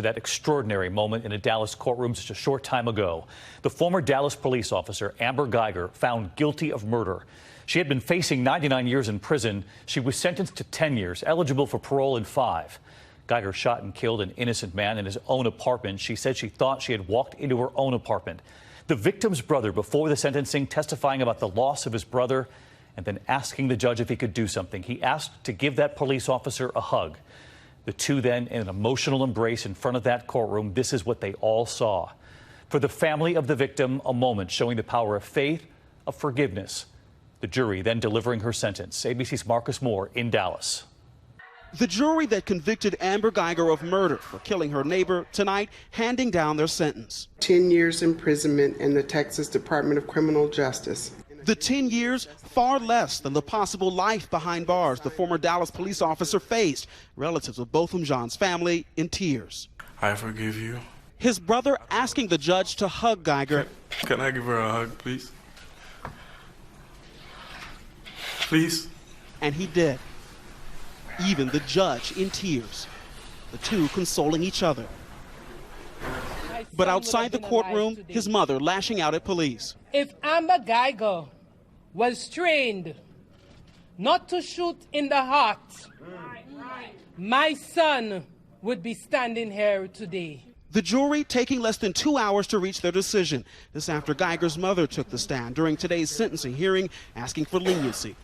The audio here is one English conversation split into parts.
that extraordinary moment in a Dallas courtroom just a short time ago. The former Dallas police officer, Amber Guyger, found guilty of murder. She had been facing 99 years in prison. She was sentenced to 10 years, eligible for parole in 5. Guyger shot and killed an innocent man in his own apartment. She said she thought she had walked into her own apartment. The victim's brother, before the sentencing, testifying about the loss of his brother and then asking the judge if he could do something. He asked to give that police officer a hug. The two then, in an emotional embrace in front of that courtroom, this is what they all saw. For the family of the victim, a moment showing the power of faith, of forgiveness. The jury then delivering her sentence. ABC's Marcus Moore in Dallas. The jury that convicted Amber Guyger of murder for killing her neighbor tonight handing down their sentence. 10 years imprisonment in the Texas Department of Criminal Justice. The 10 years, far less than the possible life behind bars the former Dallas police officer faced. Relatives of Botham Jean's family in tears. I forgive you. His brother asking the judge to hug Guyger. Can I give her a hug, please? Please? And he did. Even the judge in tears. The two consoling each other. But outside the courtroom, his mother lashing out at police. If Amber Guyger was trained not to shoot in the heart, my son would be standing here today. The jury taking less than 2 hours to reach their decision. This after Guyger's mother took the stand during today's sentencing hearing, asking for leniency.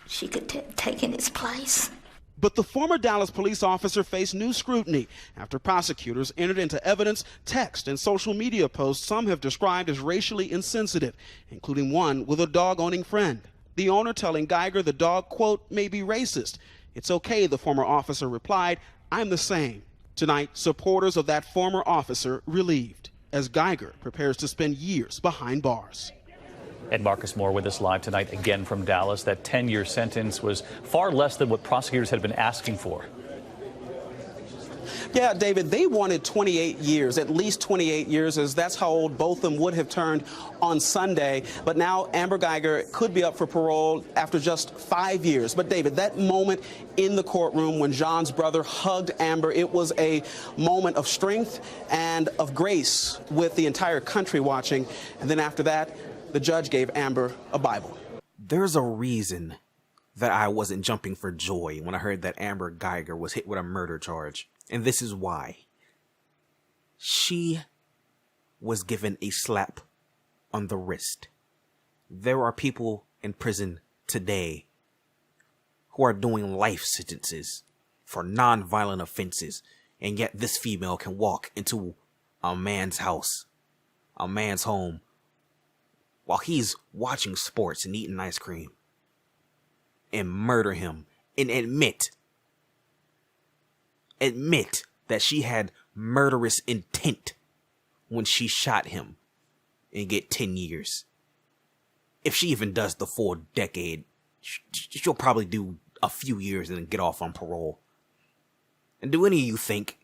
She could take in its place. But the former Dallas police officer faced new scrutiny after prosecutors entered into evidence, text, and social media posts some have described as racially insensitive, including one with a dog-owning friend. The owner telling Guyger the dog, quote, may be racist. It's okay, the former officer replied, I'm the same. Tonight, supporters of that former officer relieved as Guyger prepares to spend years behind bars. And Marcus Moore with us live tonight again from Dallas. That 10-year sentence was far less than what prosecutors had been asking for. Yeah, David, they wanted 28 years, at least 28 years, as that's how old Botham would have turned on Sunday. But now Amber Guyger could be up for parole after just 5 years. But, David, that moment in the courtroom when Jean's brother hugged Amber, it was a moment of strength and of grace with the entire country watching. And then after that, the judge gave Amber a Bible. There's a reason that I wasn't jumping for joy when I heard that Amber Guyger was hit with a murder charge. And this is why. She was given a slap on the wrist. There are people in prison today who are doing life sentences for non-violent offenses, and yet this female can walk into a man's house, a man's home, while he's watching sports and eating ice cream, and murder him and admit that she had murderous intent when she shot him and get 10 years. If she even does the full decade, she'll probably do a few years and then get off on parole. And do any of you think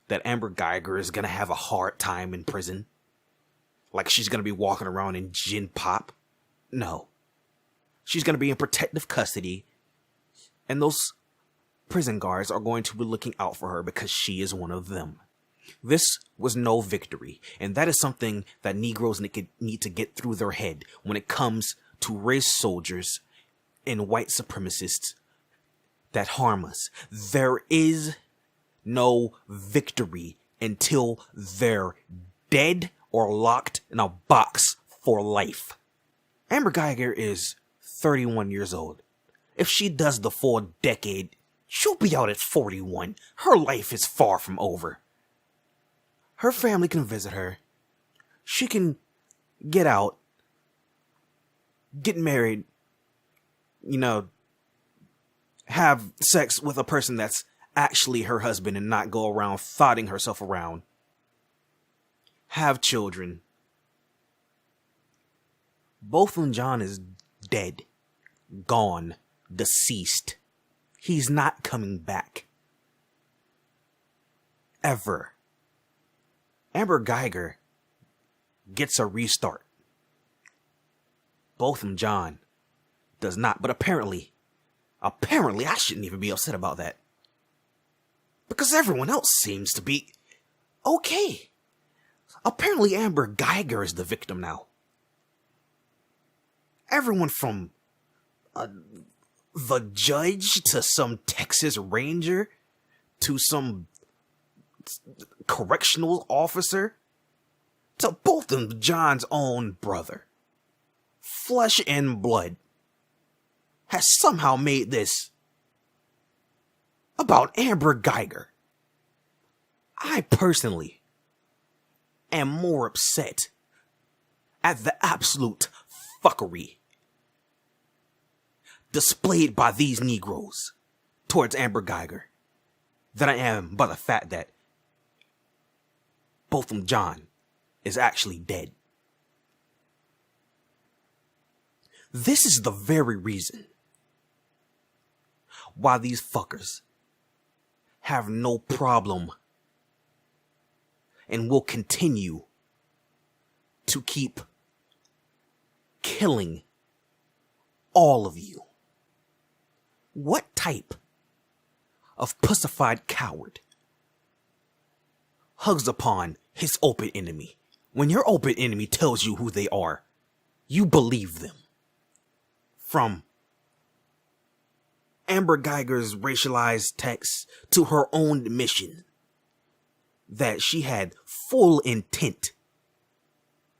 that Amber Guyger is going to have a hard time in prison? Like she's going to be walking around in gin pop? No. She's going to be in protective custody, and those prison guards are going to be looking out for her because she is one of them. This was no victory, and that is something that Negroes need to get through their head when it comes to race soldiers and white supremacists that harm us. There is no victory until they're dead or locked in a box for life. Amber Guyger is 31 years old. If she does the full decade, she'll be out at 41. Her life is far from over. Her family can visit her. She can get out, get married, have sex with a person that's actually her husband and not go around thotting herself around. Have children. Botham Jean is dead, gone, deceased. He's not coming back. Ever. Amber Guyger gets a restart. Botham Jean does not, but apparently, I shouldn't even be upset about that. Because everyone else seems to be okay. Apparently Amber Guyger is the victim now. Everyone from the judge to some Texas Ranger to some correctional officer to both of John's own brother, flesh and blood, has somehow made this about Amber Guyger. I personally am more upset at the absolute fuckery displayed by these Negroes towards Amber Guyger than I am by the fact that Botham John is actually dead. This is the very reason why these fuckers have no problem and will continue to keep killing all of you. What type of pussified coward hugs upon his open enemy? When your open enemy tells you who they are, you believe them. From Amber Guyger's racialized text to her own admission that she had full intent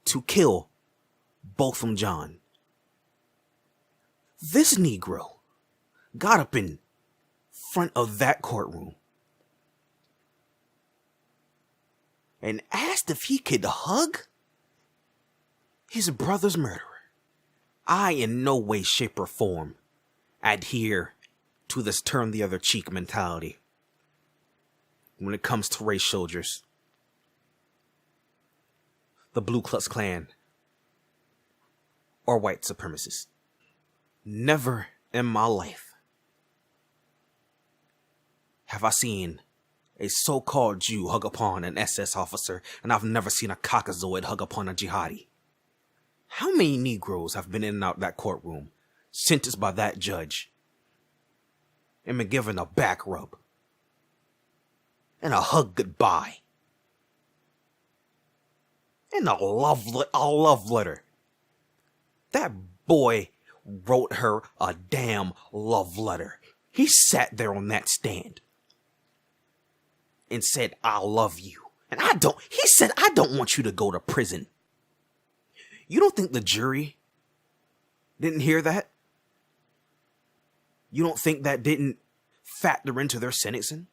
to kill Botham John. This Negro got up in front of that courtroom and asked if he could hug his brother's murderer. I in no way, shape, or form adhere to this turn the other cheek mentality when it comes to race soldiers, the Ku Klux Klan, or white supremacists. Never in my life have I seen a so-called Jew hug upon an SS officer, and I've never seen a Caucasoid hug upon a jihadi. How many Negroes have been in and out that courtroom, sentenced by that judge, and been given a back rub and a hug goodbye and a love letter? That boy wrote her a damn love letter. He sat there on that stand and said, "I love you." And he said, "I don't want you to go to prison." You don't think the jury didn't hear that? You don't think that didn't factor into their sentencing?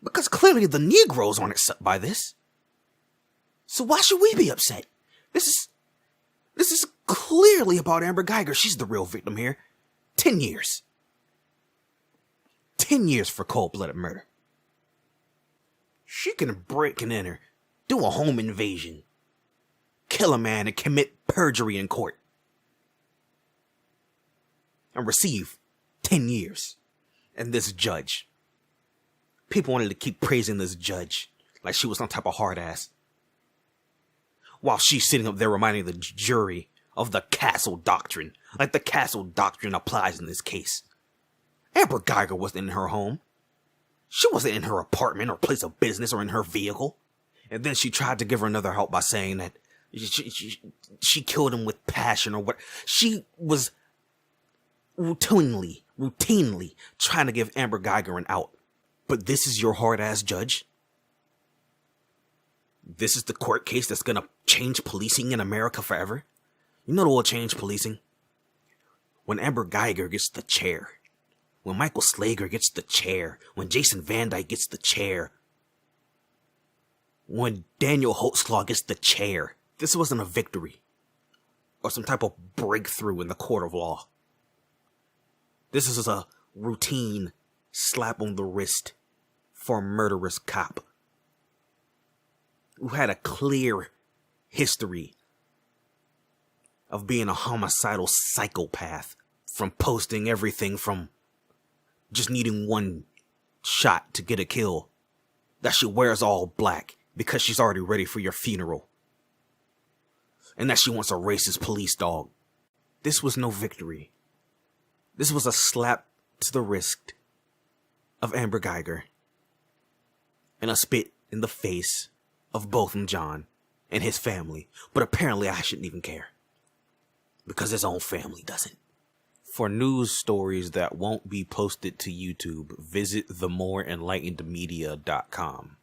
Because clearly the Negroes aren't upset by this. So why should we be upset? This is clearly about Amber Guyger. She's the real victim here. 10 years. 10 years for cold-blooded murder. She can break and enter, do a home invasion, kill a man and commit perjury in court, and receive 10 years. And this judge, people wanted to keep praising this judge like she was some type of hard ass, while she's sitting up there reminding the jury of the Castle Doctrine, like the Castle Doctrine applies in this case. Amber Guyger wasn't in her home. She wasn't in her apartment or place of business or in her vehicle. And then she tried to give her another help by saying that she killed him with passion or what. She was routinely trying to give Amber Guyger an out. But this is your hard-ass judge? This is the court case that's gonna change policing in America forever? You know what will change policing? When Amber Guyger gets the chair. When Michael Slager gets the chair. When Jason Van Dyke gets the chair. When Daniel Holtzclaw gets the chair. This wasn't a victory or some type of breakthrough in the court of law. This is a routine slap on the wrist for a murderous cop who had a clear history of being a homicidal psychopath, from posting everything from just needing one shot to get a kill, that she wears all black because she's already ready for your funeral, and that she wants a racist police dog. This was no victory. This was a slap to the wrist of Amber Guyger and a spit in the face of Botham Jean and his family. But apparently I shouldn't even care, because his own family doesn't. For news stories that won't be posted to YouTube, visit themorenlightenedmedia.com.